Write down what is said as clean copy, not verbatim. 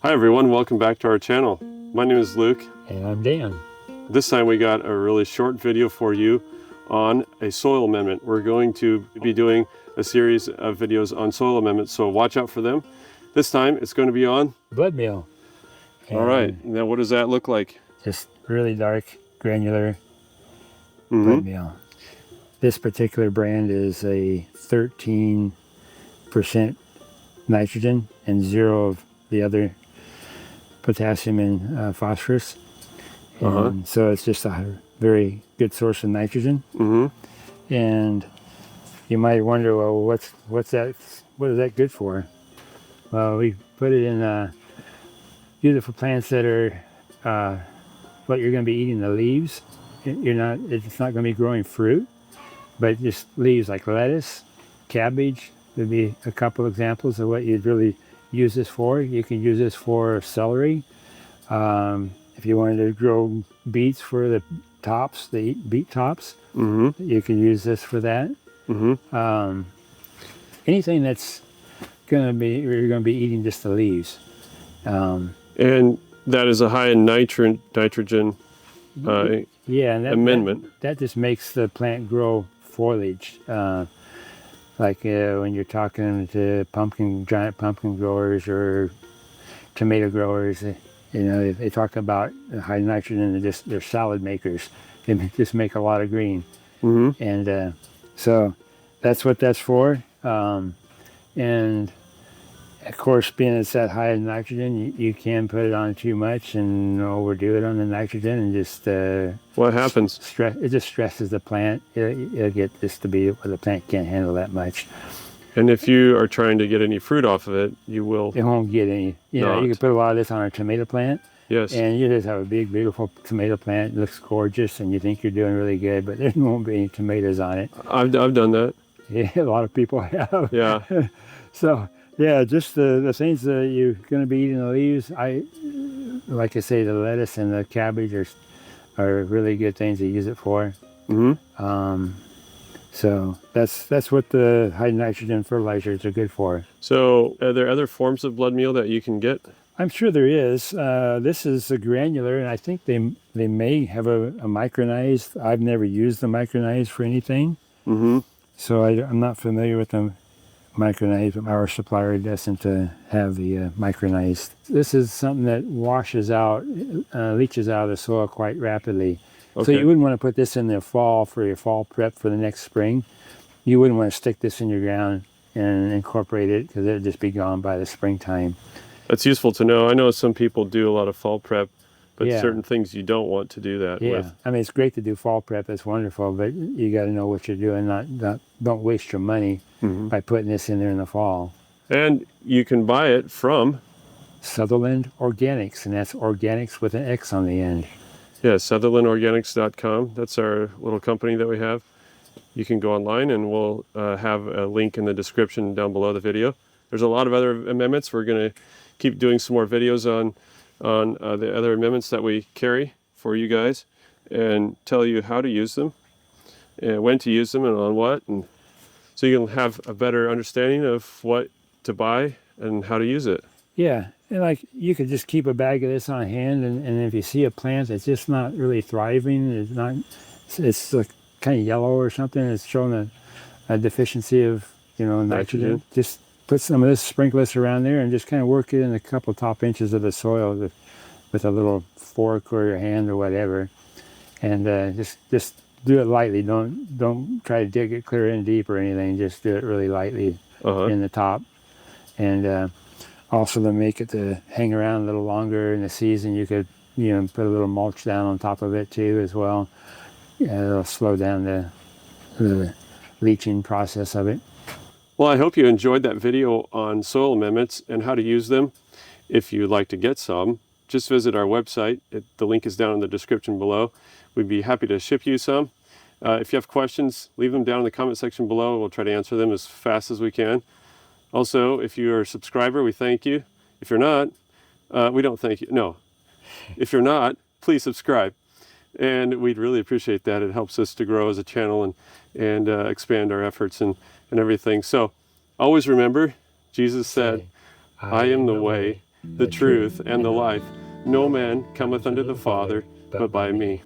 Hi everyone, welcome back to our channel. My name is Luke. And I'm Dan. This time we got a really short video for you on a soil amendment. We're going to be doing a series of videos on soil amendments, so watch out for them. This time it's going to be on blood meal. All right, now what does that look like? Just really dark, granular blood meal. This particular brand is a 13% nitrogen and 0 of the other potassium and phosphorus. And so it's just a very good source of nitrogen. And you might wonder, well, what's that? What is that good for? Well, we put it in use it for plants that are what you're going to be eating, the leaves. It's not going to be growing fruit, but just leaves like lettuce, cabbage would be a couple examples of what you'd really use this for. You can use this for celery. If you wanted to grow beets for the tops, the beet tops, you can use this for that. Anything that's you're going to be eating just the leaves. And that is a high in nitrogen amendment. That just makes the plant grow foliage. Like when you're talking to giant pumpkin growers or tomato growers, they talk about high nitrogen and they're salad makers. They just make a lot of green. And so that's what that's for. And of course, being it's that high in nitrogen, you can put it on too much and overdo it on the nitrogen and just... what happens? It just stresses the plant. It'll get this to be where the plant can't handle that much. And if you are trying to get any fruit off of it, you will... It won't get any. You can put a lot of this on a tomato plant. Yes. And you just have a big, beautiful tomato plant. It looks gorgeous and you think you're doing really good, but there won't be any tomatoes on it. I've done that. Yeah, a lot of people have. Yeah. So... yeah, just the things that you're going to be eating the leaves. Like I say, the lettuce and the cabbage are really good things to use it for. So that's what the high nitrogen fertilizers are good for. So are there other forms of blood meal that you can get? I'm sure there is. This is a granular, and I think they may have a micronized. I've never used the micronized for anything. So I'm not familiar with them. Micronized. Our supplier doesn't have the micronized. This is something that washes out, leaches out of the soil quite rapidly. So you wouldn't want to put this in the fall for your fall prep for the next spring. You wouldn't want to stick this in your ground and incorporate it because it'd just be gone by the springtime. That's useful to know. I know some people do a lot of fall prep, but certain things you don't want to do that with. I mean, it's great to do fall prep. It's wonderful, but you got to know what you're doing. Don't waste your money by putting this in there in the fall. And you can buy it from Sutherland Organics, and that's organics with an X on the end. Yeah, SutherlandOrganics.com. That's our little company that we have. You can go online, and we'll have a link in the description down below the video. There's a lot of other amendments. We're going to keep doing some more videos on the other amendments that we carry for you guys and tell you how to use them and when to use them and on what, and so you can have a better understanding of what to buy and how to use it. Yeah, and like you could just keep a bag of this on hand, and if you see a plant that's just not really thriving, it's like kind of yellow or something, it's showing a deficiency of nitrogen. Just put some of this, sprinkle this around there, and just kind of work it in a couple top inches of the soil with a little fork or your hand or whatever, and just do it lightly. Don't try to dig it clear in deep or anything. Just do it really lightly in the top, and also to make it to hang around a little longer in the season, you could put a little mulch down on top of it too as well. It'll slow down the leaching process of it. Well, I hope you enjoyed that video on soil amendments and how to use them. If you'd like to get some, just visit our website. The link is down in the description below. We'd be happy to ship you some. If you have questions, leave them down in the comment section below. We'll try to answer them as fast as we can. Also, if you're a subscriber, we thank you. If you're not, we don't thank you. No. If you're not, please subscribe. And we'd really appreciate that. It helps us to grow as a channel and expand our efforts and everything. So always remember, Jesus said, I am the way, the truth, and the life. No man cometh unto the Father but by me.